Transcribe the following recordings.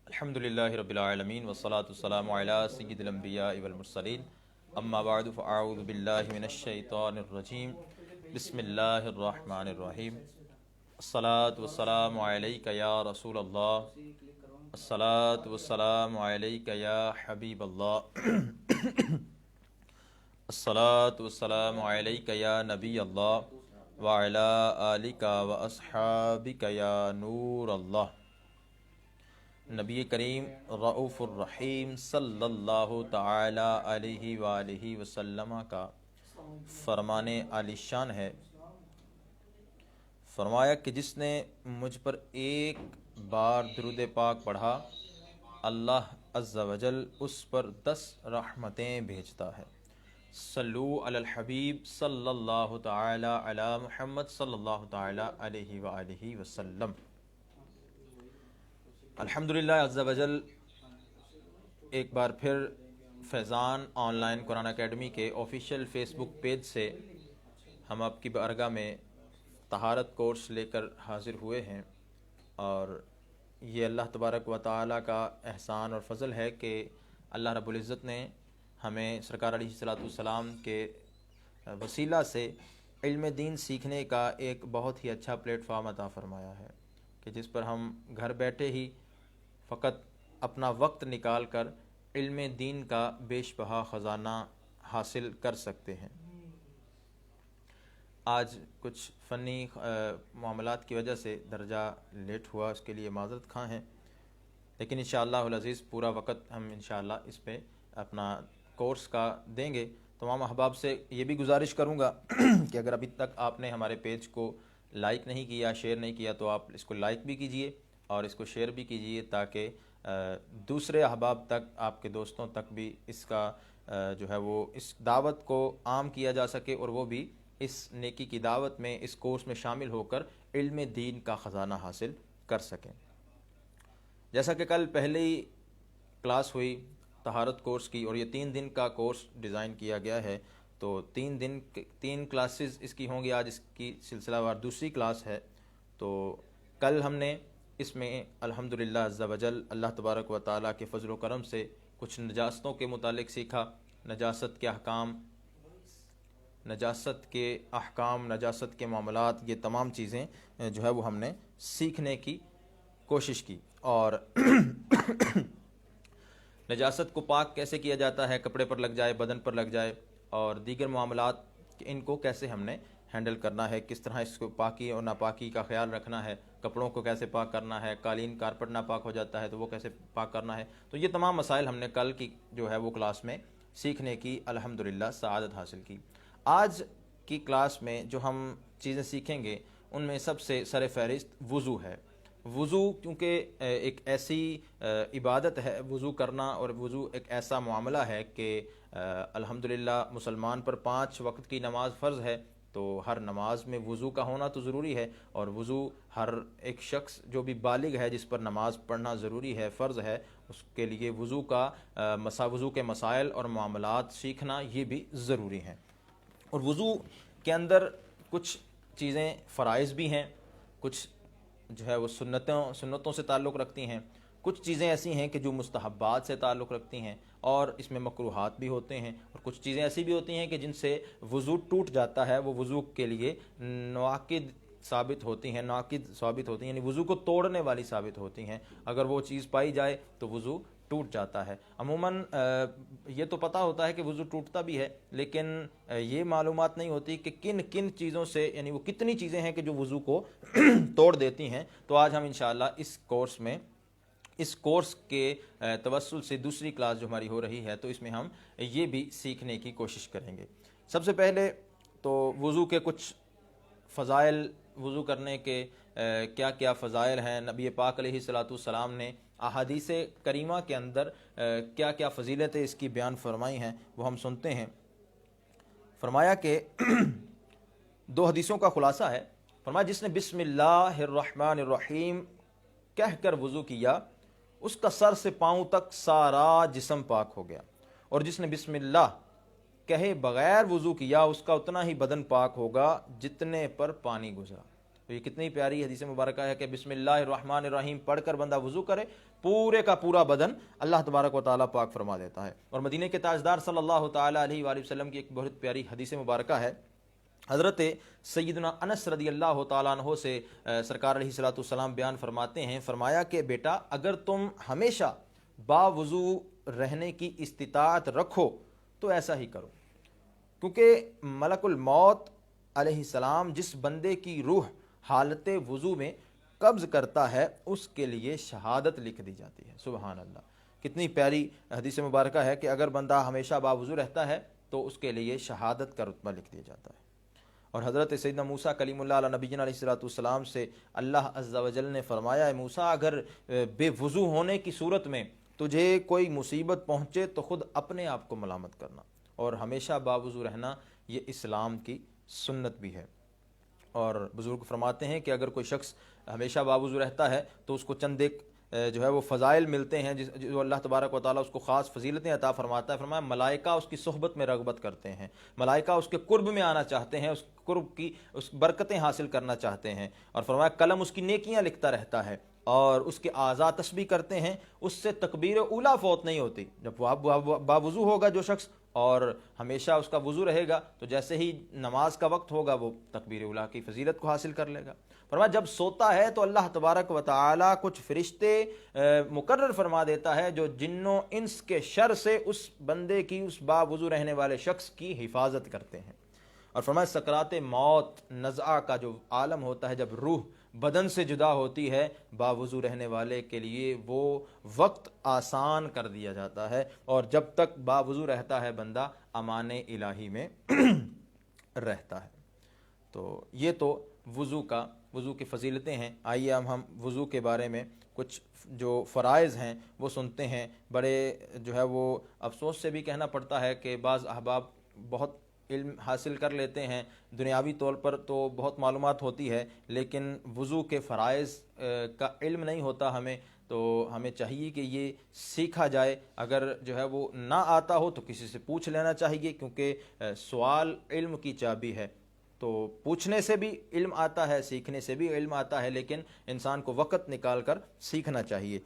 الحمدللہ رب العالمین والصلاة والسلام علی سید الانبیاء والمرسلین اما بعد فاعوذ باللہ من الشیطان الرجیم بسم اللہ الرحمن الرحیم الصلاة والسلام علیک یا رسول اللہ الصلاة والسلام علیک یا حبیب اللہ الصلاة والسلام علیک یا نبی اللہ وعلی آلک واصحابک یا نور اللہ۔ نبی کریم رؤوف الرحیم صلی اللہ تعالی علیہ وآلہ وسلم کا فرمان عالی شان ہے، فرمایا کہ جس نے مجھ پر ایک بار درود پاک پڑھا اللہ عز و جل اس پر 10 رحمتیں بھیجتا ہے۔ صلو علی الحبیب صلی اللہ تعالی علی محمد صلی اللہ تعالی علیہ وآلہ وسلم۔ الحمدللہ عز و جل ایک بار پھر فیضان آن لائن قرآن اکیڈمی کے آفیشیل فیس بک پیج سے ہم آپ کی بارگاہ میں طہارت کورس لے کر حاضر ہوئے ہیں، اور یہ اللہ تبارک و تعالیٰ کا احسان اور فضل ہے کہ اللہ رب العزت نے ہمیں سرکار علیہ الصلاۃ والسلام کے وسیلہ سے علم دین سیکھنے کا ایک بہت ہی اچھا پلیٹ فارم عطا فرمایا ہے کہ جس پر ہم گھر بیٹھے ہی فقط اپنا وقت نکال کر علم دین کا بیش بہا خزانہ حاصل کر سکتے ہیں۔ آج کچھ فنی معاملات کی وجہ سے درجہ لیٹ ہوا، اس کے لیے معذرت خواہ ہیں، لیکن انشاءاللہ العزیز پورا وقت ہم انشاءاللہ اس پہ اپنا کورس کا دیں گے۔ تمام احباب سے یہ بھی گزارش کروں گا کہ اگر ابھی تک آپ نے ہمارے پیج کو لائک نہیں کیا، شیئر نہیں کیا، تو آپ اس کو لائک بھی کیجئے اور اس کو شیئر بھی کیجئے تاکہ دوسرے احباب تک، آپ کے دوستوں تک بھی اس کا جو ہے وہ اس دعوت کو عام کیا جا سکے، اور وہ بھی اس نیکی کی دعوت میں، اس کورس میں شامل ہو کر علم دین کا خزانہ حاصل کر سکیں۔ جیسا کہ کل پہلی کلاس ہوئی طہارت کورس کی، اور یہ 3 دن کا کورس ڈیزائن کیا گیا ہے، تو 3 کلاسز اس کی ہوں گی۔ آج اس کی سلسلہ وار دوسری کلاس ہے۔ تو کل ہم نے اس میں الحمدللہ عز و جل اللہ تبارک و تعالیٰ کے فضل و کرم سے کچھ نجاستوں کے متعلق سیکھا، نجاست کے احکام، نجاست کے معاملات، یہ تمام چیزیں جو ہے وہ ہم نے سیکھنے کی کوشش کی، اور نجاست کو پاک کیسے کیا جاتا ہے، کپڑے پر لگ جائے، بدن پر لگ جائے، اور دیگر معاملات ان کو کیسے ہم نے ہینڈل کرنا ہے، کس طرح اس کو پاکی اور ناپاکی کا خیال رکھنا ہے، کپڑوں کو کیسے پاک کرنا ہے، قالین کارپٹ ناپاک ہو جاتا ہے تو وہ کیسے پاک کرنا ہے۔ تو یہ تمام مسائل ہم نے کل کی جو ہے وہ کلاس میں سیکھنے کی الحمدللہ سعادت حاصل کی۔ آج کی کلاس میں جو ہم چیزیں سیکھیں گے ان میں سب سے سر فہرست وضو ہے۔ وضو کیونکہ ایک ایسی عبادت ہے وضو کرنا، اور وضو ایک ایسا معاملہ ہے کہ الحمدللہ مسلمان پر 5 وقت کی نماز فرض ہے، تو ہر نماز میں وضو کا ہونا تو ضروری ہے، اور وضو ہر ایک شخص جو بھی بالغ ہے جس پر نماز پڑھنا ضروری ہے، فرض ہے، اس کے لیے وضو کے مسائل اور معاملات سیکھنا یہ بھی ضروری ہیں۔ اور وضو کے اندر کچھ چیزیں فرائض بھی ہیں، کچھ جو ہے وہ سنتوں سے تعلق رکھتی ہیں، کچھ چیزیں ایسی ہیں کہ جو مستحبات سے تعلق رکھتی ہیں، اور اس میں مکروہات بھی ہوتے ہیں، اور کچھ چیزیں ایسی بھی ہوتی ہیں کہ جن سے وضو ٹوٹ جاتا ہے، وہ وضو کے لیے ناقض ثابت ہوتی ہیں، یعنی وضو کو توڑنے والی ثابت ہوتی ہیں۔ اگر وہ چیز پائی جائے تو وضو ٹوٹ جاتا ہے۔ عموماً یہ تو پتہ ہوتا ہے کہ وضو ٹوٹتا بھی ہے، لیکن یہ معلومات نہیں ہوتی کہ کن کن چیزوں سے، یعنی وہ کتنی چیزیں ہیں کہ جو وضو کو توڑ دیتی ہیں۔ تو آج ہم انشاءاللہ اس کورس کے توسل سے دوسری کلاس جو ہماری ہو رہی ہے، تو اس میں ہم یہ بھی سیکھنے کی کوشش کریں گے۔ سب سے پہلے تو وضو کے کچھ فضائل، وضو کرنے کے کیا کیا فضائل ہیں، نبی پاک علیہ الصلاۃ والسلام نے احادیث کریمہ کے اندر کیا کیا فضیلتیں اس کی بیان فرمائی ہیں، وہ ہم سنتے ہیں۔ فرمایا کہ 2 حدیثوں کا خلاصہ ہے۔ فرمایا جس نے بسم اللہ الرحمن الرحیم کہہ کر وضو کیا، اس کا سر سے پاؤں تک سارا جسم پاک ہو گیا، اور جس نے بسم اللہ کہے بغیر وضو کیا، اس کا اتنا ہی بدن پاک ہوگا جتنے پر پانی گزرا۔ تو یہ کتنی پیاری حدیث مبارکہ ہے کہ بسم اللہ الرحمن الرحیم پڑھ کر بندہ وضو کرے، پورے کا پورا بدن اللہ تبارک و تعالیٰ پاک فرما دیتا ہے۔ اور مدینہ کے تاجدار صلی اللہ تعالیٰ علیہ وآلہ وسلم کی ایک بہت پیاری حدیث مبارکہ ہے، حضرت سیدنا انس رضی اللہ تعالیٰ عنہ سے سرکار علیہ الصلوۃ والسلام بیان فرماتے ہیں، فرمایا کہ بیٹا اگر تم ہمیشہ باوضو رہنے کی استطاعت رکھو تو ایسا ہی کرو، کیونکہ ملک الموت علیہ السلام جس بندے کی روح حالت وضو میں قبض کرتا ہے اس کے لیے شہادت لکھ دی جاتی ہے۔ سبحان اللہ، کتنی پیاری حدیث مبارکہ ہے کہ اگر بندہ ہمیشہ باوضو رہتا ہے تو اس کے لیے شہادت کا رتبہ لکھ دیا جاتا ہے۔ اور حضرت سیدنا موسیٰ کلیم اللہ علیہ نبینا علیہ الصلوۃ والسلام سے اللہ عز و جل نے فرمایا، اے موسیٰ اگر بے وضو ہونے کی صورت میں تجھے کوئی مصیبت پہنچے تو خود اپنے آپ کو ملامت کرنا، اور ہمیشہ باوضو رہنا یہ اسلام کی سنت بھی ہے۔ اور بزرگ فرماتے ہیں کہ اگر کوئی شخص ہمیشہ باوضو رہتا ہے تو اس کو چند ایک جو ہے وہ فضائل ملتے ہیں جو اللہ تبارک و تعالیٰ اس کو خاص فضیلتیں عطا فرماتا ہے۔ فرمایا ملائکہ اس کی صحبت میں رغبت کرتے ہیں، ملائکہ اس کے قرب میں آنا چاہتے ہیں، اس قرب کی اس برکتیں حاصل کرنا چاہتے ہیں، اور فرمایا قلم اس کی نیکیاں لکھتا رہتا ہے، اور اس کے اعضاء تسبیح کرتے ہیں، اس سے تکبیر اولیٰ فوت نہیں ہوتی۔ جب باوضو ہوگا جو شخص اور ہمیشہ اس کا وضو رہے گا تو جیسے ہی نماز کا وقت ہوگا وہ تکبیر اولیٰ کی فضیلت کو حاصل کر لے گا۔ فرمایا جب سوتا ہے تو اللہ تبارک و تعالی کچھ فرشتے مقرر فرما دیتا ہے جو جنوں انس کے شر سے اس بندے کی، اس باوضو رہنے والے شخص کی حفاظت کرتے ہیں۔ اور فرمایا سکرات موت نزعہ کا جو عالم ہوتا ہے، جب روح بدن سے جدا ہوتی ہے، باوضو رہنے والے کے لیے وہ وقت آسان کر دیا جاتا ہے، اور جب تک باوضو رہتا ہے بندہ امان الہی میں رہتا ہے۔ تو یہ تو وضو کی فضیلتیں ہیں۔ آئیے ہم وضو کے بارے میں کچھ جو فرائض ہیں وہ سنتے ہیں۔ بڑے جو ہے وہ افسوس سے بھی کہنا پڑتا ہے کہ بعض احباب بہت علم حاصل کر لیتے ہیں، دنیاوی طور پر تو بہت معلومات ہوتی ہے، لیکن وضو کے فرائض کا علم نہیں ہوتا ہمیں، تو ہمیں چاہیے کہ یہ سیکھا جائے۔ اگر جو ہے وہ نہ آتا ہو تو کسی سے پوچھ لینا چاہیے، کیونکہ سوال علم کی چابی ہے۔ تو پوچھنے سے بھی علم آتا ہے، سیکھنے سے بھی علم آتا ہے، لیکن انسان کو وقت نکال کر سیکھنا چاہیے۔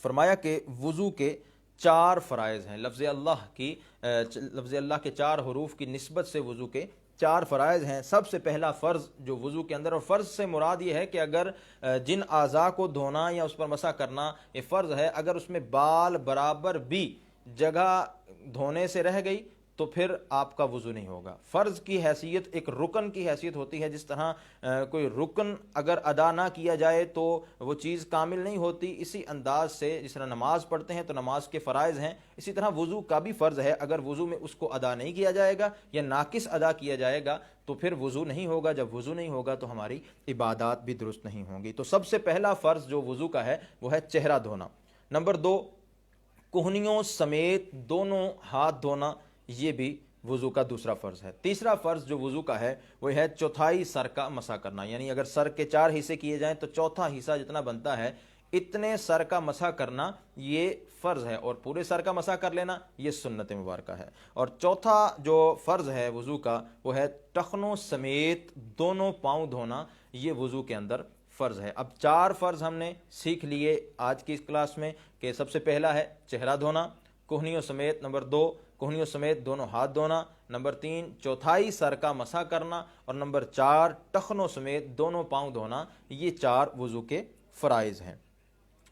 فرمایا کہ وضو کے 4 فرائض ہیں، لفظ اللہ کے 4 حروف کی نسبت سے وضو کے 4 فرائض ہیں۔ سب سے پہلا فرض جو وضو کے اندر، اور فرض سے مراد یہ ہے کہ اگر جن اعضاء کو دھونا یا اس پر مسح کرنا یہ فرض ہے، اگر اس میں بال برابر بھی جگہ دھونے سے رہ گئی تو پھر آپ کا وضو نہیں ہوگا۔ فرض کی حیثیت ایک رکن کی حیثیت ہوتی ہے، جس طرح کوئی رکن اگر ادا نہ کیا جائے تو وہ چیز کامل نہیں ہوتی، اسی انداز سے جس طرح نماز پڑھتے ہیں تو نماز کے فرائض ہیں، اسی طرح وضو کا بھی فرض ہے۔ اگر وضو میں اس کو ادا نہیں کیا جائے گا یا ناقص ادا کیا جائے گا تو پھر وضو نہیں ہوگا۔ جب وضو نہیں ہوگا تو ہماری عبادات بھی درست نہیں ہوں گی۔ تو سب سے پہلا فرض جو وضو کا ہے وہ ہے چہرہ دھونا۔ نمبر 2، کہنیوں سمیت دونوں ہاتھ دھونا، یہ بھی وضو کا دوسرا فرض ہے۔ تیسرا فرض جو وضو کا ہے وہ ہے چوتھائی سر کا مسح کرنا، یعنی اگر سر کے 4 حصے کیے جائیں تو چوتھا حصہ جتنا بنتا ہے اتنے سر کا مسح کرنا یہ فرض ہے، اور پورے سر کا مسح کر لینا یہ سنت مبارکہ ہے۔ اور چوتھا جو فرض ہے وضو کا وہ ہے ٹخنوں سمیت دونوں پاؤں دھونا، یہ وضو کے اندر فرض ہے۔ اب 4 فرض ہم نے سیکھ لیے آج کی اس کلاس میں، کہ سب سے پہلا ہے چہرہ دھونا کہنیوں سمیت، نمبر 2 کہنیوں سمیت دونوں ہاتھ دھونا، نمبر 3 چوتھائی سر کا مسح کرنا، اور نمبر 4 ٹخنوں سمیت دونوں پاؤں دھونا، یہ 4 وضو کے فرائض ہیں۔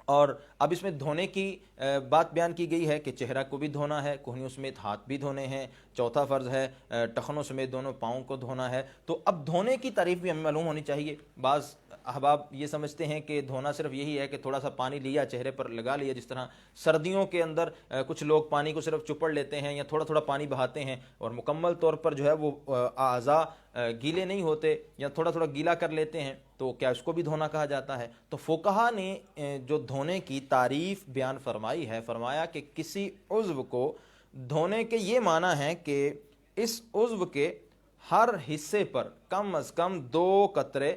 اور اب اس میں دھونے کی بات بیان کی گئی ہے کہ چہرہ کو بھی دھونا ہے، کہنیوں سمیت ہاتھ بھی دھونے ہیں، چوتھا فرض ہے ٹخنوں سمیت دونوں پاؤں کو دھونا ہے۔ تو اب دھونے کی تعریف بھی ہمیں معلوم ہونی چاہیے۔ بعض احباب یہ سمجھتے ہیں کہ دھونا صرف یہی ہے کہ تھوڑا سا پانی لیا چہرے پر لگا لیا، جس طرح سردیوں کے اندر کچھ لوگ پانی کو صرف چپڑ لیتے ہیں یا تھوڑا تھوڑا پانی بہاتے ہیں، اور مکمل طور پر جو ہے وہ اعضاء گیلے نہیں ہوتے یا تھوڑا تھوڑا گیلا کر لیتے ہیں، تو کیا اس کو بھی دھونا کہا جاتا ہے؟ تو فقہا نے جو دھونے کی تعریف بیان فرمائی ہے، فرمایا کہ کسی عضو کو دھونے کے یہ معنی ہے کہ اس عضو کے ہر حصے پر کم از کم 2 قطرے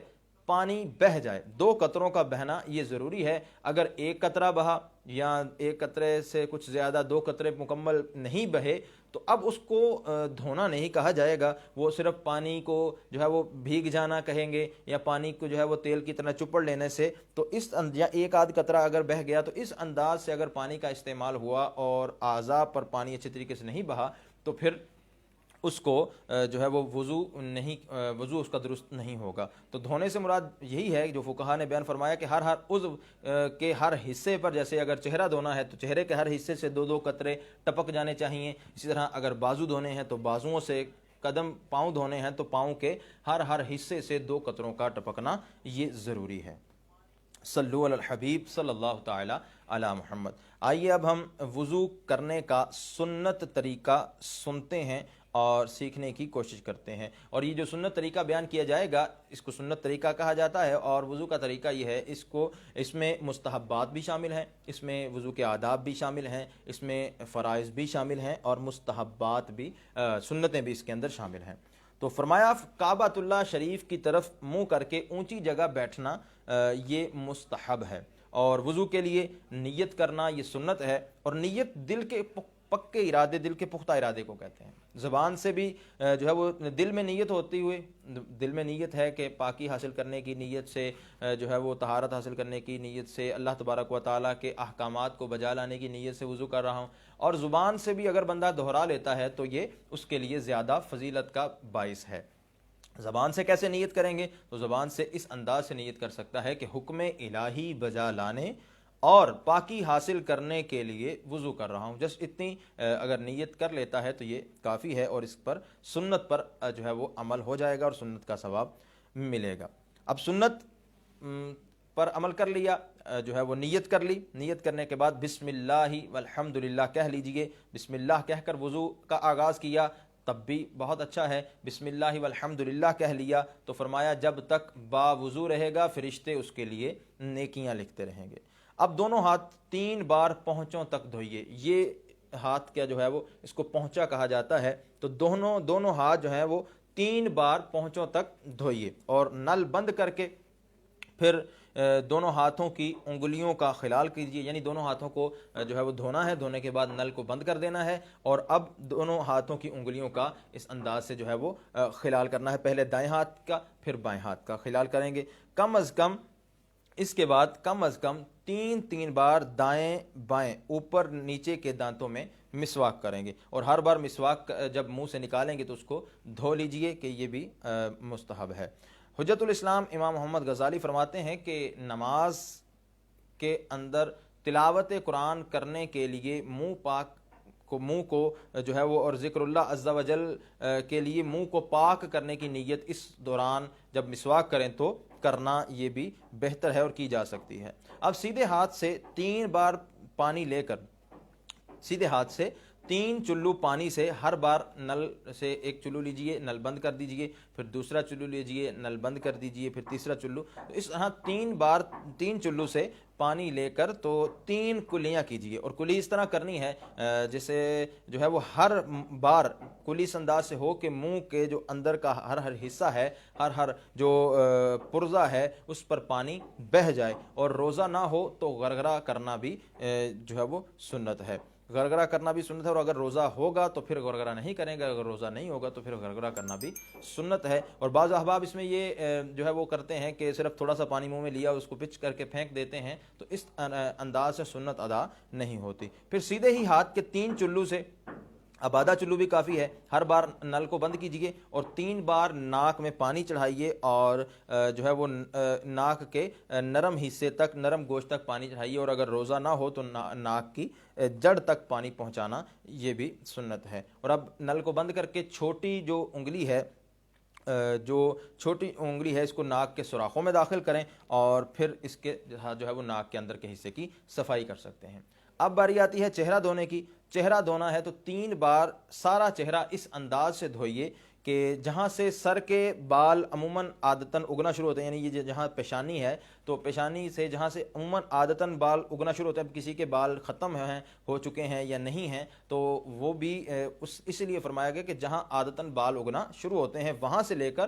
پانی بہہ جائے. 2 قطروں کا بہنا یہ ضروری ہے. اگر ایک قطرہ بہا یا ایک قطرے سے کچھ زیادہ 2 قطرے مکمل نہیں بہے تو اب اس کو دھونا نہیں کہا جائے گا. وہ صرف پانی کو جو ہے وہ بھیگ جانا کہیں گے, یا پانی کو جو ہے وہ تیل کی طرح چپڑ لینے سے. تو اس یا ایک آدھ قطرہ اگر بہہ گیا تو اس انداز سے اگر پانی کا استعمال ہوا اور اعضاء پر پانی اچھی طریقے سے نہیں بہا تو پھر اس کو جو ہے وہ وضو اس کا درست نہیں ہوگا. تو دھونے سے مراد یہی ہے جو فقہا نے بیان فرمایا کہ ہر عضو کے ہر حصے پر, جیسے اگر چہرہ دھونا ہے تو چہرے کے ہر حصے سے 2 قطرے ٹپک جانے چاہیے. اسی طرح اگر بازو دھونے ہیں تو بازوؤں سے, قدم پاؤں دھونے ہیں تو پاؤں کے ہر حصے سے 2 قطروں کا ٹپکنا یہ ضروری ہے. صلو علی الحبیب صلی اللہ تعالی علی محمد. آئیے اب ہم وضو کرنے کا سنت طریقہ سنتے ہیں اور سیکھنے کی کوشش کرتے ہیں. اور یہ جو سنت طریقہ بیان کیا جائے گا اس کو سنت طریقہ کہا جاتا ہے. اور وضو کا طریقہ یہ ہے, اس میں مستحبات بھی شامل ہیں, اس میں وضو کے آداب بھی شامل ہیں, اس میں فرائض بھی شامل ہیں اور مستحبات بھی, سنتیں بھی اس کے اندر شامل ہیں. تو فرمایا کعبۃ اللہ شریف کی طرف منہ کر کے اونچی جگہ بیٹھنا یہ مستحب ہے. اور وضو کے لیے نیت کرنا یہ سنت ہے. اور نیت دل کے پکے ارادے, دل کے پختہ ارادے کو کہتے ہیں. زبان سے بھی جو ہے وہ دل میں نیت ہوتی ہوئی, دل میں نیت ہے کہ پاکی حاصل کرنے کی نیت سے, جو ہے وہ طہارت حاصل کرنے کی نیت سے, اللہ تبارک و تعالیٰ کے احکامات کو بجا لانے کی نیت سے وضو کر رہا ہوں. اور زبان سے بھی اگر بندہ دہرا لیتا ہے تو یہ اس کے لیے زیادہ فضیلت کا باعث ہے. زبان سے کیسے نیت کریں گے؟ تو زبان سے اس انداز سے نیت کر سکتا ہے کہ حکم الہی بجا لانے اور پاکی حاصل کرنے کے لیے وضو کر رہا ہوں. جس اتنی اگر نیت کر لیتا ہے تو یہ کافی ہے, اور اس پر سنت پر جو ہے وہ عمل ہو جائے گا اور سنت کا ثواب ملے گا. اب سنت پر عمل کر لیا, جو ہے وہ نیت کر لی. نیت کرنے کے بعد بسم اللہ والحمدللہ کہہ لیجئے. بسم اللہ کہہ کر وضو کا آغاز کیا تب بھی بہت اچھا ہے. بسم اللہ والحمدللہ کہہ لیا تو فرمایا جب تک باوضو رہے گا فرشتے اس کے لیے نیکیاں لکھتے رہیں گے. اب دونوں ہاتھ 3 بار پہنچوں تک دھوئیے. یہ ہاتھ کیا جو ہے وہ اس کو پہنچا کہا جاتا ہے. تو دونوں ہاتھ جو ہیں وہ 3 بار پہنچوں تک دھوئیے اور نل بند کر کے پھر دونوں ہاتھوں کی انگلیوں کا خلال کیجیے. یعنی دونوں ہاتھوں کو جو ہے وہ دھونا ہے, دھونے کے بعد نل کو بند کر دینا ہے اور اب دونوں ہاتھوں کی انگلیوں کا اس انداز سے جو ہے وہ خلال کرنا ہے. پہلے دائیں ہاتھ کا پھر بائیں ہاتھ کا خلال کریں گے. کم از کم اس کے بعد کم از کم 3 بار دائیں بائیں اوپر نیچے کے دانتوں میں مسواک کریں گے. اور ہر بار مسواک جب منہ سے نکالیں گے تو اس کو دھو لیجئے کہ یہ بھی مستحب ہے. حجت الاسلام امام محمد غزالی فرماتے ہیں کہ نماز کے اندر تلاوت قرآن کرنے کے لیے منہ کو جو ہے وہ اور ذکر اللہ عز و جل کے لیے منہ کو پاک کرنے کی نیت اس دوران جب مسواک کریں تو کرنا یہ بھی بہتر ہے اور کی جا سکتی ہے. اب سیدھے ہاتھ سے 3 بار پانی لے کر, سیدھے ہاتھ سے 3 چلو پانی سے ہر بار نل سے ایک چلو لیجئے, نل بند کر دیجئے, پھر دوسرا چلو لیجئے, نل بند کر دیجئے, پھر تیسرا چلو. تو اس طرح 3 بار 3 چلو سے پانی لے کر تو 3 کلیاں کیجئے. اور کلی اس طرح کرنی ہے جسے جو ہے وہ ہر بار کلی اس انداز سے ہو کہ منہ کے جو اندر کا ہر حصہ ہے, ہر جو پرزہ ہے اس پر پانی بہہ جائے. اور روزہ نہ ہو تو غرغرہ کرنا بھی جو ہے وہ سنت ہے. غرغرہ کرنا بھی سنت ہے, اور اگر روزہ ہوگا تو پھر غرغرہ نہیں کریں گے, اگر روزہ نہیں ہوگا تو پھر غرغرہ کرنا بھی سنت ہے. اور بعض احباب اس میں یہ جو ہے وہ کرتے ہیں کہ صرف تھوڑا سا پانی منہ میں لیا اس کو پچ کر کے پھینک دیتے ہیں, تو اس انداز سے سنت ادا نہیں ہوتی. پھر سیدھے ہی ہاتھ کے 3 چلو سے, اب آدھا چلو بھی کافی ہے, ہر بار نل کو بند کیجئے اور 3 بار ناک میں پانی چڑھائیے اور جو ہے وہ ناک کے نرم حصے تک, نرم گوشت تک پانی چڑھائیے. اور اگر روزہ نہ ہو تو ناک کی جڑ تک پانی پہنچانا یہ بھی سنت ہے. اور اب نل کو بند کر کے چھوٹی جو انگلی ہے اس کو ناک کے سوراخوں میں داخل کریں اور پھر اس کے جو ہے وہ ناک کے اندر کے حصے کی صفائی کر سکتے ہیں. اب باری آتی ہے چہرہ دھونے کی. چہرہ دھونا ہے تو 3 بار سارا چہرہ اس انداز سے دھوئیے کہ جہاں سے سر کے بال عموماً عادتاً اگنا شروع ہوتے ہیں, یعنی یہ جہاں پیشانی ہے تو پیشانی سے جہاں سے عموماً عادتاً بال اگنا شروع ہوتے ہیں, کسی کے بال ختم ہو چکے ہیں یا نہیں ہیں تو وہ بھی اس لیے فرمایا گیا کہ جہاں عادتاً بال اگنا شروع ہوتے ہیں وہاں سے لے کر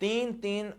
3-3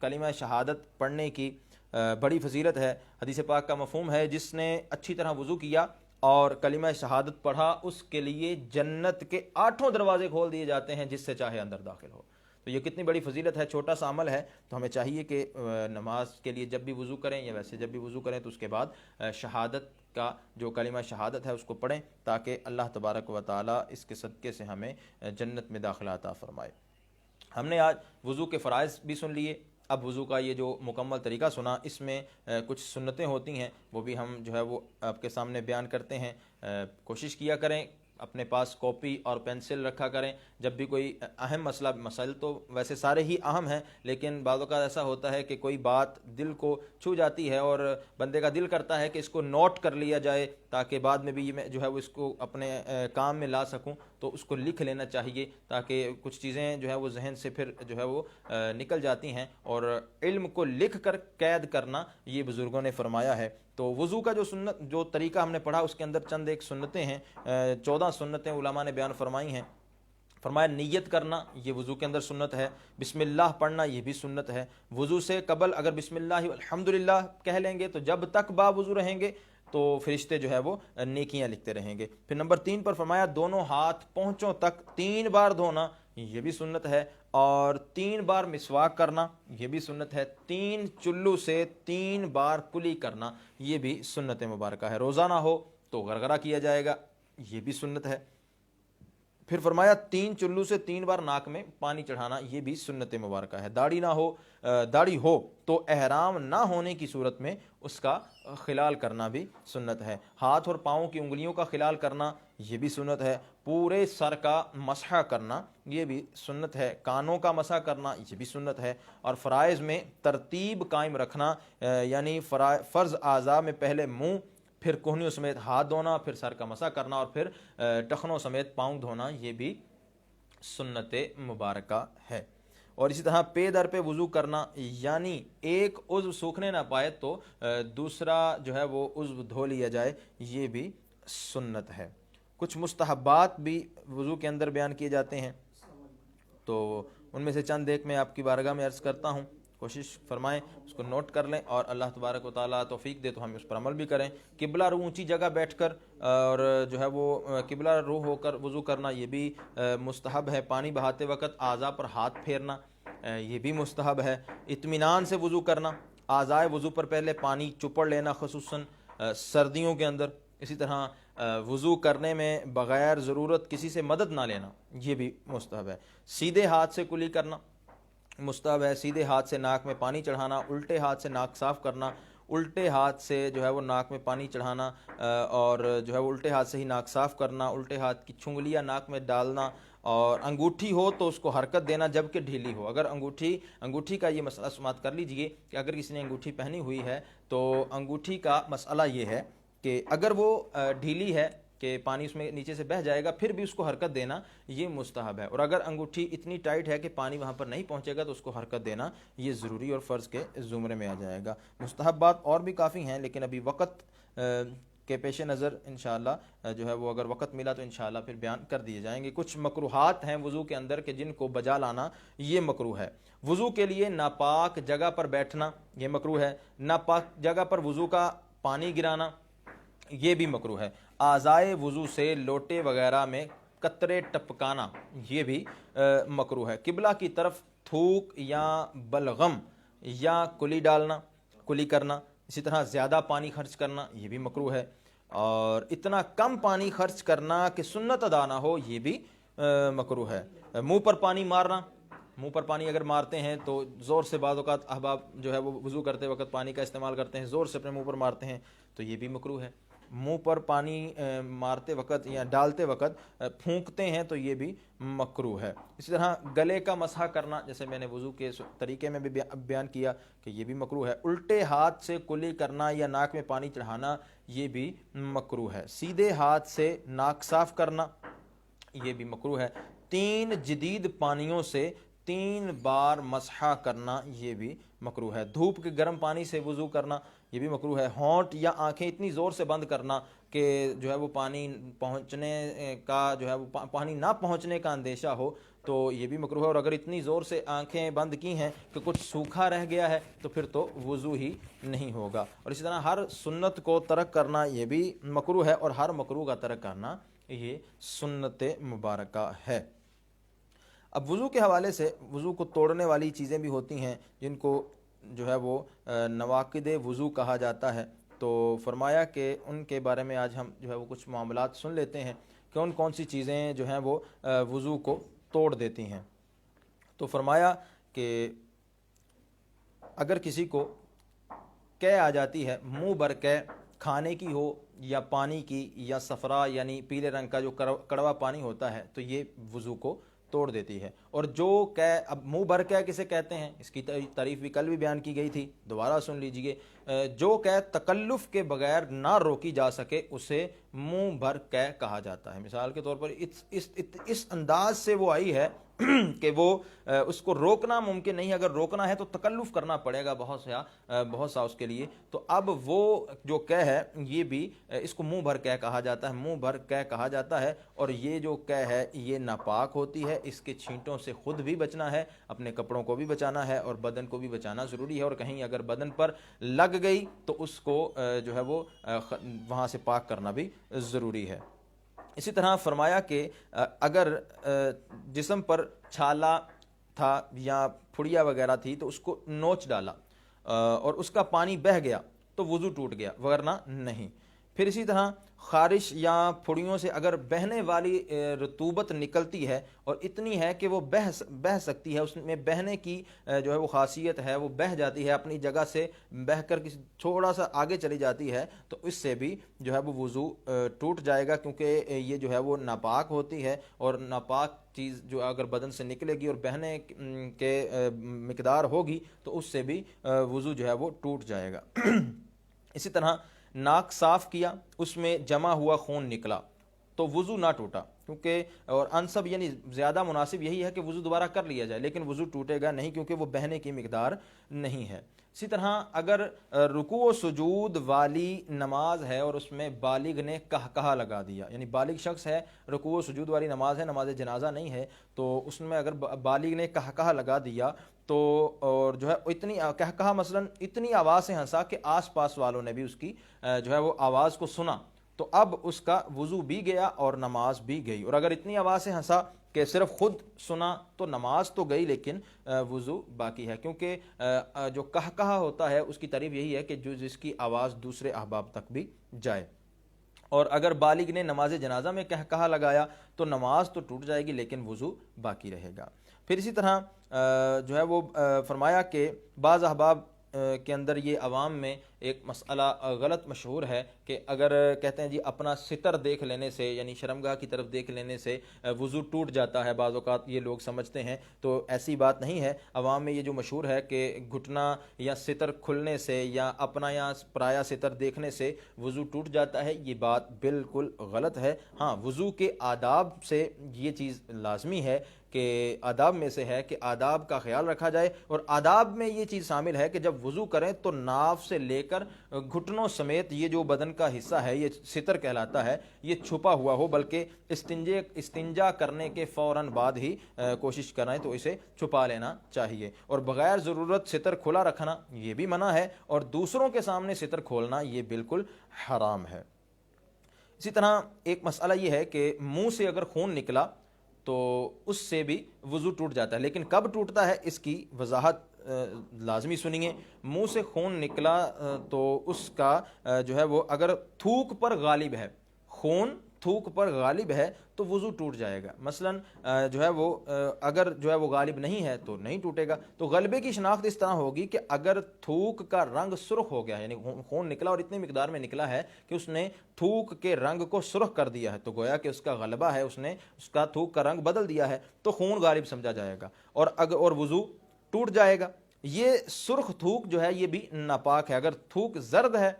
کلمہ شہادت پڑھنے کی بڑی فضیلت ہے۔ حدیث پاک کا مفہوم ہے جس نے اچھی طرح وضو کیا اور کلمہ شہادت پڑھا اس کے لیے جنت کے 8 دروازے کھول دیے جاتے ہیں، جس سے چاہے اندر داخل ہو۔ تو یہ کتنی بڑی فضیلت ہے، چھوٹا سا عمل ہے۔ تو ہمیں چاہیے کہ نماز کے لیے جب بھی وضو کریں یا ویسے جب بھی وضو کریں تو اس کے بعد شہادت کا جو کلمہ شہادت ہے اس کو پڑھیں، تاکہ اللہ تبارک و تعالیٰ اس کے صدقے سے ہمیں جنت میں داخلہ عطا فرمائے۔ ہم نے آج وضو کے فرائض بھی سن لیے، اب وضو کا یہ جو مکمل طریقہ سنا، اس میں کچھ سنتیں ہوتی ہیں، وہ بھی ہم جو ہے وہ آپ کے سامنے بیان کرتے ہیں۔ کوشش کیا کریں اپنے پاس کاپی اور پینسل رکھا کریں، جب بھی کوئی اہم مسائل تو ویسے سارے ہی اہم ہیں، لیکن بعض اوقات ایسا ہوتا ہے کہ کوئی بات دل کو چھو جاتی ہے اور بندے کا دل کرتا ہے کہ اس کو نوٹ کر لیا جائے تاکہ بعد میں بھی میں جو ہے وہ اس کو اپنے کام میں لا سکوں، تو اس کو لکھ لینا چاہیے تاکہ کچھ چیزیں جو ہے وہ ذہن سے پھر جو ہے وہ نکل جاتی ہیں، اور علم کو لکھ کر قید کرنا یہ بزرگوں نے فرمایا ہے۔ تو وضو کا جو طریقہ ہم نے پڑھا اس کے اندر چند ایک سنتیں ہیں، 14 سنتیں علماء نے بیان فرمائی ہیں۔ فرمایا نیت کرنا یہ وضو کے اندر سنت ہے، بسم اللہ پڑھنا یہ بھی سنت ہے۔ وضو سے قبل اگر بسم اللہ الحمدللہ کہہ لیں گے تو جب تک با وضو رہیں گے تو فرشتے جو ہے وہ نیکیاں لکھتے رہیں گے۔ پھر نمبر 3 پر فرمایا دونوں ہاتھ پونچھوں تک 3 بار دھونا یہ بھی سنت ہے، اور 3 بار مسواک کرنا یہ بھی سنت ہے، 3 چلو سے 3 بار کلی کرنا یہ بھی سنت مبارکہ ہے۔ روزانہ ہو تو غرغرہ کیا جائے گا یہ بھی سنت ہے۔ پھر فرمایا 3 چلو سے 3 بار ناک میں پانی چڑھانا یہ بھی سنت مبارکہ ہے۔ داڑھی ہو تو احرام نہ ہونے کی صورت میں اس کا خلال کرنا بھی سنت ہے۔ ہاتھ اور پاؤں کی انگلیوں کا خلال کرنا یہ بھی سنت ہے۔ پورے سر کا مسح کرنا یہ بھی سنت ہے۔ کانوں کا مسح کرنا یہ بھی سنت ہے۔ اور فرائض میں ترتیب قائم رکھنا، یعنی فرض اعضاء میں پہلے منہ، پھر کوہنیوں سمیت ہاتھ دھونا، پھر سر کا مسح کرنا، اور پھر ٹخنوں سمیت پاؤں دھونا یہ بھی سنت مبارکہ ہے۔ اور اسی طرح پے در پہ وضو کرنا، یعنی ایک عضو سوکھنے نہ پائے تو دوسرا جو ہے وہ عضو دھو لیا جائے یہ بھی سنت ہے۔ کچھ مستحبات بھی وضو کے اندر بیان کیے جاتے ہیں، تو ان میں سے چند ایک میں آپ کی بارگاہ میں عرض کرتا ہوں، کوشش فرمائیں اس کو نوٹ کر لیں، اور اللہ تبارک و تعالیٰ توفیق دے تو ہم اس پر عمل بھی کریں۔ قبلہ رو اونچی جگہ بیٹھ کر اور جو ہے وہ قبلہ رو ہو کر وضو کرنا یہ بھی مستحب ہے۔ پانی بہاتے وقت اعضاء پر ہاتھ پھیرنا یہ بھی مستحب ہے۔ اطمینان سے وضو کرنا، اعضائے وضو پر پہلے پانی چپڑ لینا خصوصاً سردیوں کے اندر۔ اسی طرح وضو کرنے میں بغیر ضرورت کسی سے مدد نہ لینا یہ بھی مستحب ہے۔ سیدھے ہاتھ سے کلی کرنا مستحب ہے۔ سیدھے ہاتھ سے ناک میں پانی چڑھانا، الٹے ہاتھ سے ناک صاف کرنا، الٹے ہاتھ سے جو ہے وہ ناک میں پانی چڑھانا اور جو ہے وہ الٹے ہاتھ سے ہی ناک صاف کرنا، الٹے ہاتھ کی چھنگلیاں ناک میں ڈالنا، اور انگوٹھی ہو تو اس کو حرکت دینا جبکہ ڈھیلی ہو۔ اگر انگوٹھی کا یہ مسئلہ سماعت کر لیجئے کہ اگر کسی نے انگوٹھی پہنی ہوئی ہے تو انگوٹھی کا مسئلہ یہ ہے کہ اگر وہ ڈھیلی ہے کہ پانی اس میں نیچے سے بہہ جائے گا پھر بھی اس کو حرکت دینا یہ مستحب ہے، اور اگر انگوٹھی اتنی ٹائٹ ہے کہ پانی وہاں پر نہیں پہنچے گا تو اس کو حرکت دینا یہ ضروری اور فرض کے زمرے میں آ جائے گا۔ مستحبات اور بھی کافی ہیں لیکن ابھی وقت کے پیش نظر انشاءاللہ جو ہے وہ اگر وقت ملا تو انشاءاللہ پھر بیان کر دیے جائیں گے۔ کچھ مکروہات ہیں وضو کے اندر کہ جن کو بجا لانا یہ مکروہ ہے۔ وضو کے لیے ناپاک جگہ پر بیٹھنا یہ مکروہ ہے۔ ناپاک جگہ پر وضو کا پانی گرانا یہ بھی مکروہ ہے۔ اعضائے وضو سے لوٹے وغیرہ میں قطرے ٹپکانا یہ بھی مکروہ ہے۔ قبلہ کی طرف تھوک یا بلغم یا کلی کرنا، اسی طرح زیادہ پانی خرچ کرنا یہ بھی مکروہ ہے، اور اتنا کم پانی خرچ کرنا کہ سنت ادا نہ ہو یہ بھی مکروہ ہے۔ منہ پر پانی مارنا، منہ پر پانی اگر مارتے ہیں تو زور سے، بعض اوقات احباب جو ہے وہ وضو کرتے وقت پانی کا استعمال کرتے ہیں، زور سے اپنے منہ پر مارتے ہیں تو یہ بھی مکروہ ہے۔ منہ پر پانی مارتے وقت یا ڈالتے وقت پھونکتے ہیں تو یہ بھی مکروہ ہے۔ اسی طرح گلے کا مسح کرنا جیسے میں نے وضو کے طریقے میں بھی بیان کیا کہ یہ بھی مکروہ ہے۔ الٹے ہاتھ سے کلی کرنا یا ناک میں پانی چڑھانا یہ بھی مکروہ ہے۔ سیدھے ہاتھ سے ناک صاف کرنا یہ بھی مکروہ ہے۔ 3 جدید پانیوں سے 3 بار مسح کرنا یہ بھی مکروہ ہے۔ دھوپ کے گرم پانی سے وضو کرنا یہ بھی مکروہ ہے۔ ہونٹ یا آنکھیں اتنی زور سے بند کرنا کہ جو ہے وہ پانی پہنچنے کا جو ہے وہ پانی نہ پہنچنے کا اندیشہ ہو تو یہ بھی مکروہ ہے، اور اگر اتنی زور سے آنکھیں بند کی ہیں کہ کچھ سوکھا رہ گیا ہے تو پھر تو وضو ہی نہیں ہوگا۔ اور اسی طرح ہر سنت کو ترک کرنا یہ بھی مکروہ ہے، اور ہر مکروہ کا ترک کرنا یہ سنت مبارکہ ہے۔ اب وضو کے حوالے سے وضو کو توڑنے والی چیزیں بھی ہوتی ہیں جن کو جو ہے وہ نواقض وضو کہا جاتا ہے، تو فرمایا کہ ان کے بارے میں آج ہم جو ہے وہ کچھ معاملات سن لیتے ہیں کہ ان کون سی چیزیں جو ہیں وہ وضو کو توڑ دیتی ہیں۔ تو فرمایا کہ اگر کسی کو قے آ جاتی ہے، منہ بر قے، کھانے کی ہو یا پانی کی یا صفرا یعنی پیلے رنگ کا جو کڑوا پانی ہوتا ہے، تو یہ وضو کو توڑ دیتی ہے۔ اور جو قے، اب منہ بر قے کسے کہتے ہیں اس کی تعریف بھی کل بھی بیان کی گئی تھی، دوبارہ سن لیجئے۔ جو قے تکلف کے بغیر نہ روکی جا سکے اسے منہ بھر قے کہا جاتا ہے۔ مثال کے طور پر اس انداز سے وہ آئی ہے کہ وہ اس کو روکنا ممکن نہیں، اگر روکنا ہے تو تکلف کرنا پڑے گا بہت سا اس کے لیے، تو اب وہ جو قے ہے یہ بھی اس کو منہ بھر قے کہا جاتا ہے، منہ بھر قے کہا جاتا ہے۔ اور یہ جو قے ہے یہ ناپاک ہوتی ہے، اس کے چھینٹوں سے خود بھی بچنا ہے، اپنے کپڑوں کو بھی بچانا ہے اور بدن کو بھی بچانا ضروری ہے، اور کہیں اگر بدن پر لگ گئی تو اس کو جو ہے وہ وہاں سے پاک کرنا بھی ضروری ہے۔ اسی طرح فرمایا کہ اگر جسم پر چھالا تھا یا پھڑیا وغیرہ تھی تو اس کو نوچ ڈالا اور اس کا پانی بہہ گیا تو وضو ٹوٹ گیا، ورنہ نہیں۔ پھر اسی طرح خارش یا پھڑیوں سے اگر بہنے والی رطوبت نکلتی ہے اور اتنی ہے کہ وہ بہہ سکتی ہے، اس میں بہنے کی جو ہے وہ خاصیت ہے، وہ بہہ جاتی ہے اپنی جگہ سے، بہہ کر کسی تھوڑا سا آگے چلی جاتی ہے، تو اس سے بھی جو ہے وہ وضو ٹوٹ جائے گا، کیونکہ یہ جو ہے وہ ناپاک ہوتی ہے، اور ناپاک چیز جو اگر بدن سے نکلے گی اور بہنے کے مقدار ہوگی تو اس سے بھی وضو جو ہے وہ ٹوٹ جائے گا۔ اسی طرح ناک صاف کیا، اس میں جمع ہوا خون نکلا تو وضو نہ ٹوٹا، کیونکہ اور انسب یعنی زیادہ مناسب یہی ہے کہ وضو دوبارہ کر لیا جائے، لیکن وضو ٹوٹے گا نہیں کیونکہ وہ بہنے کی مقدار نہیں ہے۔ اسی طرح اگر رکوع و سجود والی نماز ہے اور اس میں بالغ نے کہا لگا دیا، یعنی بالغ شخص ہے، رکوع و سجود والی نماز ہے، نماز جنازہ نہیں ہے، تو اس میں اگر بالغ نے کہا لگا دیا تو اور جو ہے اتنی کہا مثلا اتنی آواز سے ہنسا کہ آس پاس والوں نے بھی اس کی جو ہے وہ آواز کو سنا، تو اب اس کا وضو بھی گیا اور نماز بھی گئی۔ اور اگر اتنی آواز سے ہنسا کہ صرف خود سنا تو نماز تو گئی لیکن وضو باقی ہے، کیونکہ جو کہا ہوتا ہے اس کی تعریف یہی ہے کہ جس کی آواز دوسرے احباب تک بھی جائے۔ اور اگر بالغ نے نماز جنازہ میں کہا لگایا تو نماز تو ٹوٹ جائے گی لیکن وضو باقی رہے گا۔ پھر اسی طرح جو ہے وہ فرمایا کہ بعض احباب کے اندر یہ عوام میں ایک مسئلہ غلط مشہور ہے کہ اگر کہتے ہیں جی اپنا ستر دیکھ لینے سے، یعنی شرمگاہ کی طرف دیکھ لینے سے وضو ٹوٹ جاتا ہے، بعض اوقات یہ لوگ سمجھتے ہیں، تو ایسی بات نہیں ہے۔ عوام میں یہ جو مشہور ہے کہ گھٹنا یا ستر کھلنے سے یا اپنا یا پرایا ستر دیکھنے سے وضو ٹوٹ جاتا ہے، یہ بات بالکل غلط ہے۔ ہاں، وضو کے آداب سے یہ چیز لازمی ہے کہ آداب میں سے ہے کہ آداب کا خیال رکھا جائے، اور آداب میں یہ چیز شامل ہے کہ جب وضو کریں تو ناف سے لے کر گھٹنوں سمیت یہ جو بدن کا حصہ ہے یہ ستر کہلاتا ہے، یہ چھپا ہوا ہو، بلکہ استنجا کرنے کے فوراً بعد ہی کوشش کریں تو اسے چھپا لینا چاہیے، اور بغیر ضرورت ستر کھلا رکھنا یہ بھی منع ہے، اور دوسروں کے سامنے ستر کھولنا یہ بالکل حرام ہے۔ اسی طرح ایک مسئلہ یہ ہے کہ منہ سے اگر خون نکلا تو اس سے بھی وضو ٹوٹ جاتا ہے، لیکن کب ٹوٹتا ہے اس کی وضاحت لازمی سنیے۔ منہ سے خون نکلا تو اس کا جو ہے وہ اگر تھوک پر غالب ہے، خون تھوک پر غالب ہے تو وضو ٹوٹ جائے گا۔ مثلا جو ہے وہ اگر جو ہے وہ غالب نہیں ہے تو نہیں ٹوٹے گا۔ تو غلبے کی شناخت اس طرح ہوگی کہ اگر تھوک کا رنگ سرخ ہو گیا ہے، یعنی خون نکلا اور اتنی مقدار میں نکلا ہے کہ اس نے تھوک کے رنگ کو سرخ کر دیا ہے، تو گویا کہ اس کا غلبہ ہے، اس نے اس کا تھوک کا رنگ بدل دیا ہے، تو خون غالب سمجھا جائے گا اور وضو ٹوٹ جائے گا۔ یہ سرخ تھوک جو ہے یہ بھی ناپاک ہے۔ اگر تھوک زرد ہے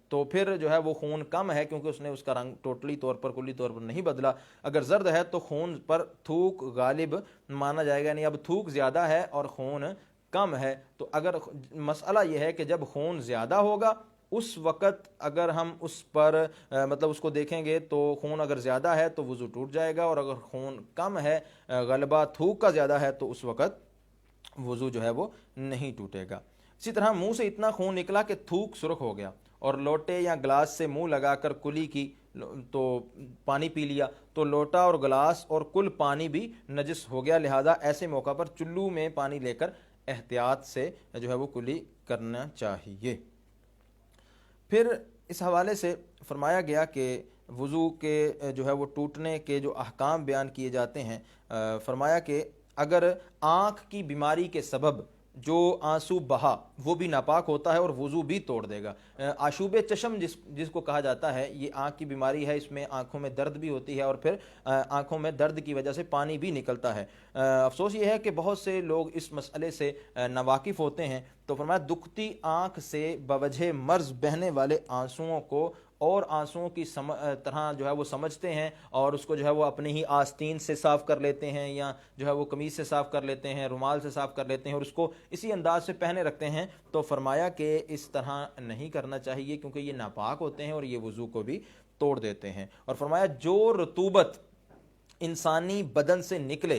تو پھر جو ہے وہ خون کم ہے، کیونکہ اس نے اس کا رنگ کلی طور پر نہیں بدلا۔ اگر زرد ہے تو خون پر تھوک غالب مانا جائے گا، یعنی اب تھوک زیادہ ہے اور خون کم ہے تو اگر مسئلہ یہ ہے کہ جب خون زیادہ ہوگا اس وقت اگر ہم اس پر مطلب اس کو دیکھیں گے تو خون اگر زیادہ ہے تو وضو ٹوٹ جائے گا، اور اگر خون کم ہے، غلبہ تھوک کا زیادہ ہے، تو اس وقت وضو جو ہے وہ نہیں ٹوٹے گا۔ اسی طرح منہ سے اتنا خون نکلا کہ تھوک سرخ ہو گیا اور لوٹے یا گلاس سے منہ لگا کر کلی کی تو پانی پی لیا تو لوٹا اور گلاس اور کل پانی بھی نجس ہو گیا، لہذا ایسے موقع پر چلو میں پانی لے کر احتیاط سے جو ہے وہ کلی کرنا چاہیے۔ پھر اس حوالے سے فرمایا گیا کہ وضو کے جو ہے وہ ٹوٹنے کے جو احکام بیان کیے جاتے ہیں، فرمایا کہ اگر آنکھ کی بیماری کے سبب جو آنسو بہا وہ بھی ناپاک ہوتا ہے اور وضو بھی توڑ دے گا۔ آشوب چشم جس کو کہا جاتا ہے، یہ آنکھ کی بیماری ہے، اس میں آنکھوں میں درد بھی ہوتی ہے اور پھر آنکھوں میں درد کی وجہ سے پانی بھی نکلتا ہے۔ افسوس یہ ہے کہ بہت سے لوگ اس مسئلے سے ناواقف ہوتے ہیں، تو فرمایا دکھتی آنکھ سے بوجہ مرض بہنے والے آنسوؤں کو اور آنسوؤں کی طرح جو ہے وہ سمجھتے ہیں اور اس کو جو ہے وہ اپنی ہی آستین سے صاف کر لیتے ہیں یا جو ہے وہ قمیص سے صاف کر لیتے ہیں، رومال سے صاف کر لیتے ہیں اور اس کو اسی انداز سے پہنے رکھتے ہیں، تو فرمایا کہ اس طرح نہیں کرنا چاہیے کیونکہ یہ ناپاک ہوتے ہیں اور یہ وضو کو بھی توڑ دیتے ہیں۔ اور فرمایا جو رطوبت انسانی بدن سے نکلے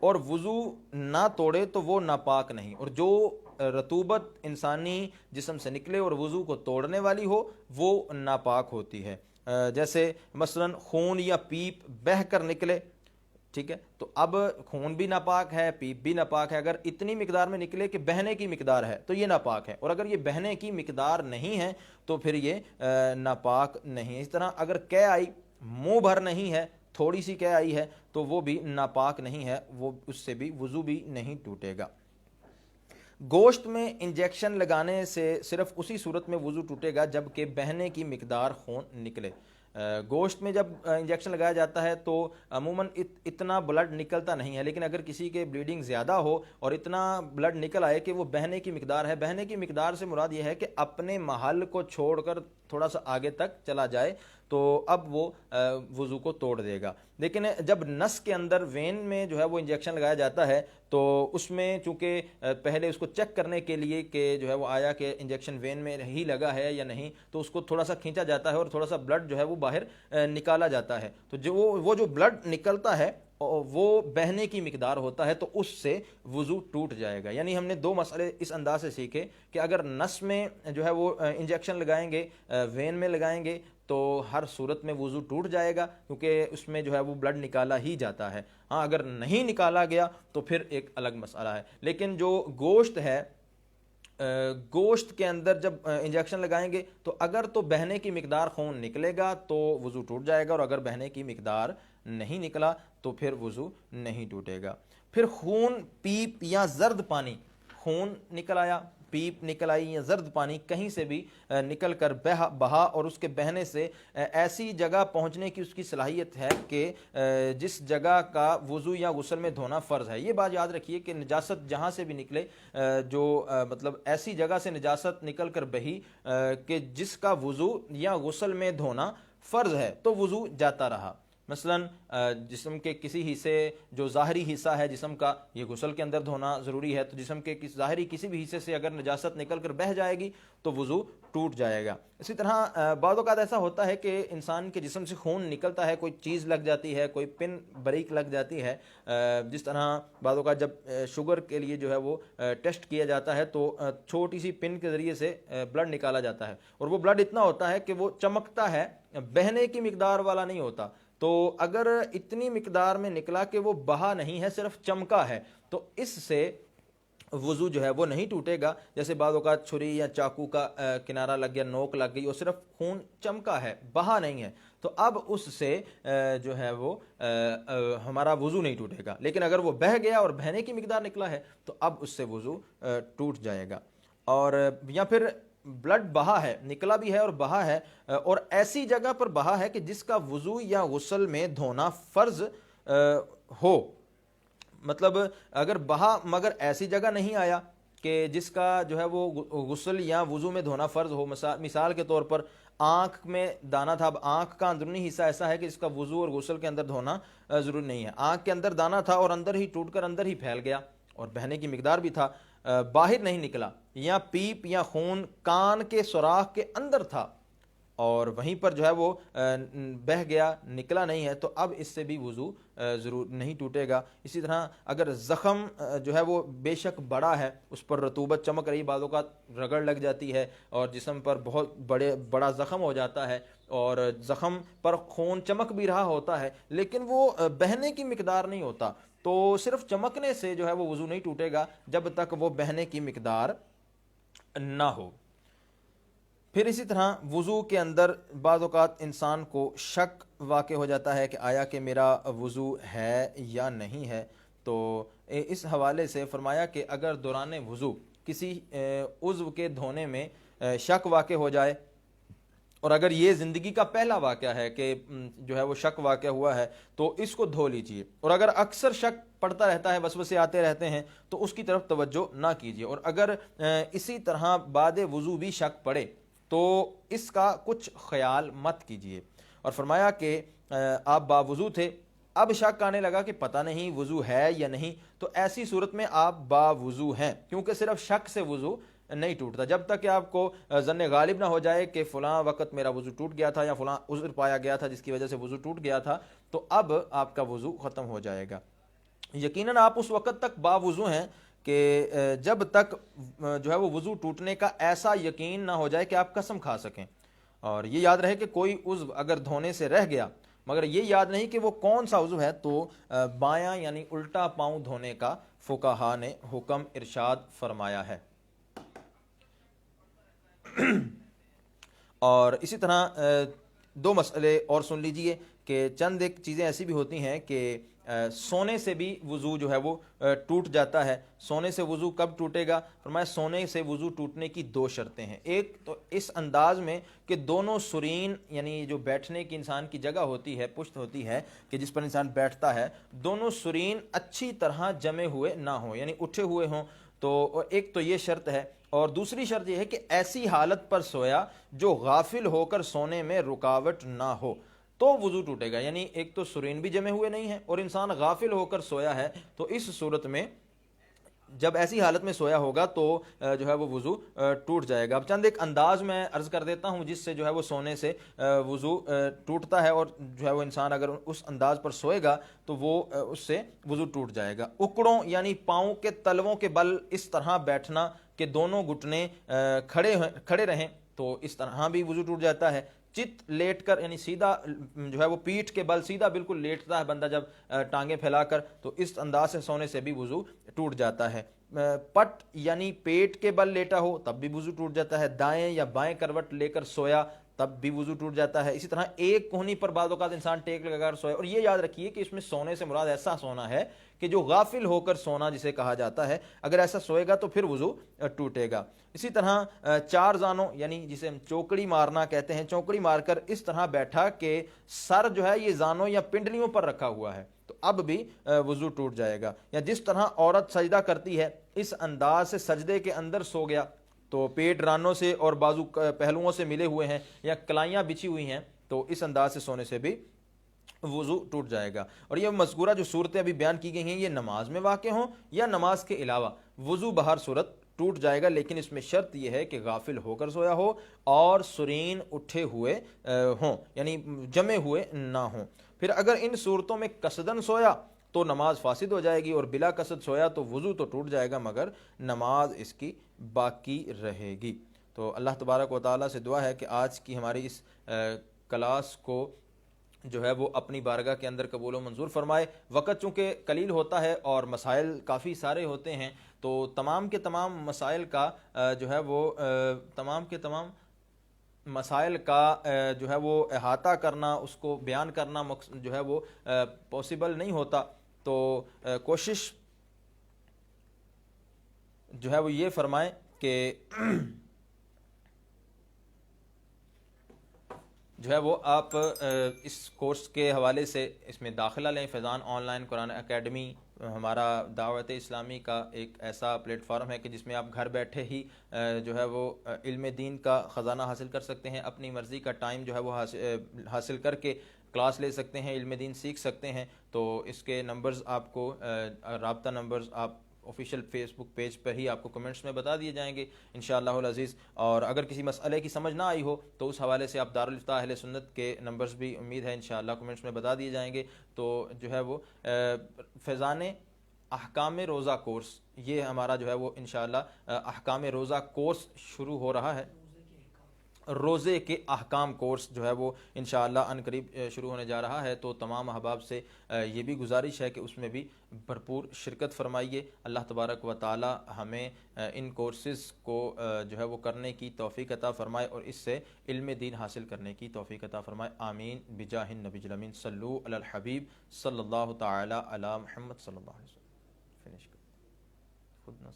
اور وضو نہ توڑے تو وہ ناپاک نہیں، اور جو رطوبت انسانی جسم سے نکلے اور وضو کو توڑنے والی ہو وہ ناپاک ہوتی ہے۔ جیسے مثلا خون یا پیپ بہہ کر نکلے، ٹھیک ہے، تو اب خون بھی ناپاک ہے، پیپ بھی ناپاک ہے، اگر اتنی مقدار میں نکلے کہ بہنے کی مقدار ہے تو یہ ناپاک ہے، اور اگر یہ بہنے کی مقدار نہیں ہے تو پھر یہ ناپاک نہیں ہے۔ اس طرح اگر قے آئی، منہ بھر نہیں ہے، تھوڑی سی قے آئی ہے تو وہ بھی ناپاک نہیں ہے، وہ اس سے بھی وضو بھی نہیں ٹوٹے گا۔ گوشت میں انجیکشن لگانے سے صرف اسی صورت میں وضو ٹوٹے گا جب کہ بہنے کی مقدار خون نکلے۔ گوشت میں جب انجیکشن لگایا جاتا ہے تو عموماً اتنا بلڈ نکلتا نہیں ہے، لیکن اگر کسی کے بلیڈنگ زیادہ ہو اور اتنا بلڈ نکل آئے کہ وہ بہنے کی مقدار ہے، بہنے کی مقدار سے مراد یہ ہے کہ اپنے محل کو چھوڑ کر تھوڑا سا آگے تک چلا جائے تو اب وہ وضو کو توڑ دے گا۔ لیکن جب نس کے اندر وین میں جو ہے وہ انجیکشن لگایا جاتا ہے تو اس میں چونکہ پہلے اس کو چیک کرنے کے لیے کہ جو ہے وہ آیا کہ انجیکشن وین میں ہی لگا ہے یا نہیں، تو اس کو تھوڑا سا کھینچا جاتا ہے اور تھوڑا سا بلڈ جو ہے وہ باہر نکالا جاتا ہے، تو وہ جو بلڈ نکلتا ہے وہ بہنے کی مقدار ہوتا ہے تو اس سے وضو ٹوٹ جائے گا۔ یعنی ہم نے دو مسئلے اس انداز سے سیکھے کہ اگر نس میں جو ہے وہ انجیکشن لگائیں گے، وین میں لگائیں گے تو ہر صورت میں وضو ٹوٹ جائے گا کیونکہ اس میں جو ہے وہ بلڈ نکالا ہی جاتا ہے۔ ہاں اگر نہیں نکالا گیا تو پھر ایک الگ مسئلہ ہے، لیکن جو گوشت ہے، گوشت کے اندر جب انجیکشن لگائیں گے تو اگر تو بہنے کی مقدار خون نکلے گا تو وضو ٹوٹ جائے گا، اور اگر بہنے کی مقدار نہیں نکلا تو پھر وضو نہیں ٹوٹے گا۔ پھر خون، پیپ یا زرد پانی، خون نکل آیا، پیپ نکل آئی یا زرد پانی کہیں سے بھی نکل کر بہا اور اس کے بہنے سے ایسی جگہ پہنچنے کی اس کی صلاحیت ہے کہ جس جگہ کا وضو یا غسل میں دھونا فرض ہے۔ یہ بات یاد رکھیے کہ نجاست جہاں سے بھی نکلے، جو مطلب ایسی جگہ سے نجاست نکل کر بہی کہ جس کا وضو یا غسل میں دھونا فرض ہے تو وضو جاتا رہا۔ مثلا جسم کے کسی حصے جو ظاہری حصہ ہے جسم کا، یہ غسل کے اندر دھونا ضروری ہے، تو جسم کے ظاہری کسی بھی حصے سے اگر نجاست نکل کر بہہ جائے گی تو وضو ٹوٹ جائے گا۔ اسی طرح بعض اوقات ایسا ہوتا ہے کہ انسان کے جسم سے خون نکلتا ہے، کوئی چیز لگ جاتی ہے، کوئی پن بریک لگ جاتی ہے، جس طرح بعض اوقات جب شوگر کے لیے جو ہے وہ ٹیسٹ کیا جاتا ہے تو چھوٹی سی پن کے ذریعے سے بلڈ نکالا جاتا ہے، اور وہ بلڈ اتنا ہوتا ہے کہ وہ چمکتا ہے، بہنے کی مقدار والا نہیں ہوتا، تو اگر اتنی مقدار میں نکلا کہ وہ بہا نہیں ہے، صرف چمکا ہے، تو اس سے وضو جو ہے وہ نہیں ٹوٹے گا۔ جیسے بعض اوقات چھری یا چاقو کا کنارہ لگ گیا، نوک لگ گئی اور صرف خون چمکا ہے، بہا نہیں ہے، تو اب اس سے جو ہے وہ ہمارا وضو نہیں ٹوٹے گا۔ لیکن اگر وہ بہہ گیا اور بہنے کی مقدار نکلا ہے تو اب اس سے وضو ٹوٹ جائے گا۔ اور یا پھر بلڈ بہا ہے، نکلا بھی ہے اور بہا ہے، اور ایسی جگہ پر بہا ہے کہ جس کا وضو یا غسل میں دھونا فرض ہو، مطلب اگر بہا مگر ایسی جگہ نہیں آیا کہ جس کا جو ہے وہ غسل یا وضو میں دھونا فرض ہو، مثال کے طور پر آنکھ میں دانا تھا، اب آنکھ کا اندرونی حصہ ایسا ہے کہ اس کا وضو اور غسل کے اندر دھونا ضروری نہیں ہے، آنکھ کے اندر دانا تھا اور اندر ہی ٹوٹ کر اندر ہی پھیل گیا اور بہنے کی مقدار بھی تھا، باہر نہیں نکلا، یا پیپ یا خون کان کے سوراخ کے اندر تھا اور وہیں پر جو ہے وہ بہہ گیا، نکلا نہیں ہے، تو اب اس سے بھی وضو ضرور نہیں ٹوٹے گا۔ اسی طرح اگر زخم جو ہے وہ بے شک بڑا ہے، اس پر رطوبت چمک رہی، بعض اوقات رگڑ لگ جاتی ہے اور جسم پر بہت بڑا زخم ہو جاتا ہے اور زخم پر خون چمک بھی رہا ہوتا ہے لیکن وہ بہنے کی مقدار نہیں ہوتا، تو صرف چمکنے سے جو ہے وہ وضو نہیں ٹوٹے گا جب تک وہ بہنے کی مقدار نہ ہو۔ پھر اسی طرح وضو کے اندر بعض اوقات انسان کو شک واقع ہو جاتا ہے کہ آیا کہ میرا وضو ہے یا نہیں ہے، تو اس حوالے سے فرمایا کہ اگر دوران وضو کسی عضو کے دھونے میں شک واقع ہو جائے، اور اگر یہ زندگی کا پہلا واقعہ ہے کہ جو ہے وہ شک واقع ہوا ہے، تو اس کو دھو لیجئے، اور اگر اکثر شک پڑتا رہتا ہے، وسوسے آتے رہتے ہیں، تو اس کی طرف توجہ نہ کیجیے، اور اگر اسی طرح بعد وضو بھی شک پڑے تو اس کا کچھ خیال مت کیجیے۔ اور فرمایا کہ آپ باوضو تھے، اب شک آنے لگا کہ پتہ نہیں وضو ہے یا نہیں، تو ایسی صورت میں آپ باوضو ہیں، کیونکہ صرف شک سے وضو نہیں ٹوٹتا۔ جب تک کہ آپ کو ظن غالب نہ ہو جائے کہ فلاں وقت میرا وضو ٹوٹ گیا تھا یا فلاں عذر پایا گیا تھا جس کی وجہ سے وضو ٹوٹ گیا تھا، تو اب آپ کا وضو ختم ہو جائے گا۔ یقیناً آپ اس وقت تک باوضو ہیں کہ جب تک جو ہے وہ وضو ٹوٹنے کا ایسا یقین نہ ہو جائے کہ آپ قسم کھا سکیں، اور یہ یاد رہے کہ کوئی عضو اگر دھونے سے رہ گیا مگر یہ یاد نہیں کہ وہ کون سا عضو ہے، تو بایاں یعنی الٹا پاؤں دھونے کا فقہا نے حکم ارشاد فرمایا ہے۔ اور اسی طرح دو مسئلے اور سن لیجئے کہ چند ایک چیزیں ایسی بھی ہوتی ہیں کہ سونے سے بھی وضو جو ہے وہ ٹوٹ جاتا ہے۔ سونے سے وضو کب ٹوٹے گا؟ فرمایا سونے سے وضو ٹوٹنے کی دو شرطیں ہیں۔ ایک تو اس انداز میں کہ دونوں سرین یعنی جو بیٹھنے کی انسان کی جگہ ہوتی ہے، پشت ہوتی ہے کہ جس پر انسان بیٹھتا ہے، دونوں سرین اچھی طرح جمے ہوئے نہ ہوں، یعنی اٹھے ہوئے ہوں، تو ایک تو یہ شرط ہے۔ اور دوسری شرط یہ ہے کہ ایسی حالت پر سویا جو غافل ہو کر سونے میں رکاوٹ نہ ہو، تو وضو ٹوٹے گا۔ یعنی ایک تو سرین بھی جمے ہوئے نہیں ہیں اور انسان غافل ہو کر سویا ہے، تو اس صورت میں جب ایسی حالت میں سویا ہوگا تو جو ہے وہ وضو ٹوٹ جائے گا۔ اب چند ایک انداز میں عرض کر دیتا ہوں جس سے جو ہے وہ سونے سے وضو ٹوٹتا ہے، اور جو ہے وہ انسان اگر اس انداز پر سوئے گا تو وہ اس سے وضو ٹوٹ جائے گا۔ اکڑوں یعنی پاؤں کے تلووں کے بل اس طرح بیٹھنا کہ دونوں گھٹنے کھڑے رہیں، تو اس طرح بھی وضو ٹوٹ جاتا ہے۔ چت لیٹ کر یعنی سیدھا جو ہے وہ پیٹھ کے بل سیدھا بالکل لیٹتا ہے بندہ جب ٹانگیں پھیلا کر، تو اس انداز سے سونے سے بھی وضو ٹوٹ جاتا ہے۔ پٹ یعنی پیٹ کے بل لیٹا ہو تب بھی وضو ٹوٹ جاتا ہے۔ دائیں یا بائیں کروٹ لے کر سویا تب بھی وضو ٹوٹ جاتا ہے۔ اسی طرح ایک کوہنی پر بعض اوقات انسان ٹیک لگا کر سویا، اور یہ یاد رکھیے کہ اس میں سونے سے مراد ایسا سونا ہے کہ جو غافل ہو کر سونا جسے کہا جاتا ہے، اگر ایسا سوئے گا تو پھر وضو ٹوٹے گا۔ اسی طرح چار زانوں یعنی جسے ہم چوکڑی مارنا کہتے ہیں، چوکڑی مار کر اس طرح بیٹھا کہ سر جو ہے یہ زانوں یا پنڈلیوں پر رکھا ہوا ہے، تو اب بھی وضو ٹوٹ جائے گا۔ یا جس طرح عورت سجدہ کرتی ہے اس انداز سے سجدے کے اندر سو گیا، تو پیٹ رانوں سے اور بازو پہلوؤں سے ملے ہوئے ہیں یا کلائیاں بچھی ہوئی ہیں، تو اس انداز سے سونے سے بھی وضو ٹوٹ جائے گا۔ اور یہ مذکورہ جو صورتیں ابھی بیان کی گئی ہیں یہ نماز میں واقع ہوں یا نماز کے علاوہ، وضو بہر صورت ٹوٹ جائے گا، لیکن اس میں شرط یہ ہے کہ غافل ہو کر سویا ہو اور سرین اٹھے ہوئے ہوں، یعنی جمے ہوئے نہ ہوں۔ پھر اگر ان صورتوں میں قصدن سویا تو نماز فاسد ہو جائے گی، اور بلا قصد سویا تو وضو تو ٹوٹ جائے گا مگر نماز اس کی باقی رہے گی۔ تو اللہ تبارک و تعالیٰ سے دعا ہے کہ آج کی ہماری اس کلاس کو جو ہے وہ اپنی بارگاہ کے اندر قبول و منظور فرمائے۔ وقت چونکہ قلیل ہوتا ہے اور مسائل کافی سارے ہوتے ہیں، تو تمام کے تمام مسائل کا جو ہے وہ تمام کے تمام مسائل کا جو ہے وہ احاطہ کرنا، اس کو بیان کرنا جو ہے وہ پاسبل نہیں ہوتا، تو کوشش جو ہے وہ یہ فرمائیں کہ جو ہے وہ آپ اس کورس کے حوالے سے اس میں داخلہ لیں۔ فیضان آن لائن قرآن اکیڈمی ہمارا دعوت اسلامی کا ایک ایسا پلیٹ فارم ہے کہ جس میں آپ گھر بیٹھے ہی جو ہے وہ علم دین کا خزانہ حاصل کر سکتے ہیں، اپنی مرضی کا ٹائم جو ہے وہ حاصل کر کے کلاس لے سکتے ہیں، علم دین سیکھ سکتے ہیں۔ تو اس کے نمبرز آپ کو رابطہ نمبرز آپ آفیشیل فیس بک پیج پر ہی آپ کو کمنٹس میں بتا دیے جائیں گے انشاءاللہ العزیز. اور اگر کسی مسئلے کی سمجھ نہ آئی ہو تو اس حوالے سے آپ دارالفتاح اہل سنت کے نمبرز بھی امید ہے انشاءاللہ کمنٹس میں بتا دیے جائیں گے. تو جو ہے وہ فیضان احکام روزہ کورس، یہ ہمارا جو ہے وہ انشاءاللہ احکام روزہ کورس شروع ہو رہا ہے. روزے کے احکام کورس جو ہے وہ انشاءاللہ ان قریب شروع ہونے جا رہا ہے. تو تمام احباب سے یہ بھی گزارش ہے کہ اس میں بھی بھرپور شرکت فرمائیے. اللہ تبارک و تعالی ہمیں ان کورسز کو جو ہے وہ کرنے کی توفیق عطا فرمائے اور اس سے علم دین حاصل کرنے کی توفیق عطا فرمائے. آمین بجاہ النبی الامین. صلو علی الحبیب صلی اللہ تعالی علی محمد صلی اللہ علیہ وسلم. فنش خود نہ